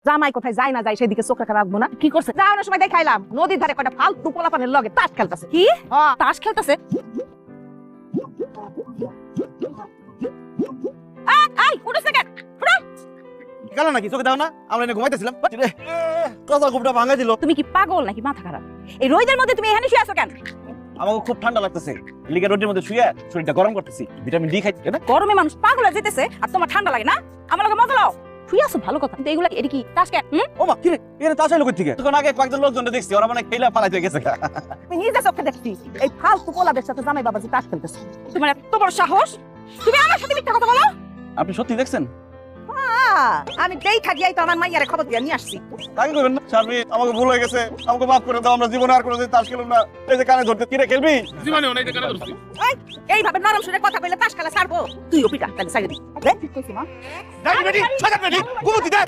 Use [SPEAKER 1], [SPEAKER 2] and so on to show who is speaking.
[SPEAKER 1] জামাই কোথায় যায় না যায় সেদিকে চোখ রাখা রাখবো না। কি করছে যাওয়ানোর সময় দেখাইলাম নদীর ধারে কয়টা ফালতু পোলাপানের লগে তাস খেলতেছে। কি তাস খেলতেছে?
[SPEAKER 2] গেল নাকি চোখে দাও না, আমরা এনে ঘুমাইতেছিলাম। কথা ঘুমটা ভাঙাই দিল।
[SPEAKER 1] তুমি কি পাগল নাকি মাথা খারাপ? এই রোদের মধ্যে তুমি এখানে শুয়ে আছো কেন?
[SPEAKER 2] আমাকে খুব ঠান্ডা লাগতেছে, লিগে রোদের মধ্যে শুয়ে শরীরটা গরম করতেছি, ভিটামিন ডি খাইতে না।
[SPEAKER 1] গরমে মানুষ পাগল হয়ে যেতেছে আর তোমার ঠান্ডা লাগে না? আমার লগে মজা লাও। শুয়ে আছো ভালো কথা, কিন্তু এগুলা এটা কি তাস খেল?
[SPEAKER 2] ও মা, কি রে এখানে তাস হইলো কই থেকে? তখন আগে কয়েকজন লোকজন দেখছি, ওরা মানে খেলা পালাইতে গেছে।
[SPEAKER 1] আমি নিজে চোখে দেখছি এই ফালতু পোলাদের সাথে জামাই বাবাজি তাস খেলতেছে। তোমার এত বড় সাহস, তুমি আমার সাথে মিথ্যা কথা বলো?
[SPEAKER 2] আপনি সত্যি দেখছেন?
[SPEAKER 1] আমি দেখা গিয়াই তো আমার মাইয়ারে খবর দিয়ে নিয়ে আসছি।
[SPEAKER 2] তাকে করবেন না শারমি, আমাকে ভুল হয়ে গেছে, আমাকে মাফ করে দাও। আমরা জীবনে আর কোনোদিন তাস খেলব না। এই যে কানে ধরতে, কি রে খেলবি?
[SPEAKER 3] জীবনে অনেক কানে ধরছি।
[SPEAKER 1] এইভাবে নরম সুরে কথা কইলে তাস খেলা ছাড়বো? তুই ওপিটা তাহলে সাইড দি। দেখ কি কইছি মা?
[SPEAKER 2] দাঁড়ি বেটি, ছাগল বেটি, ঘুমোতি দে।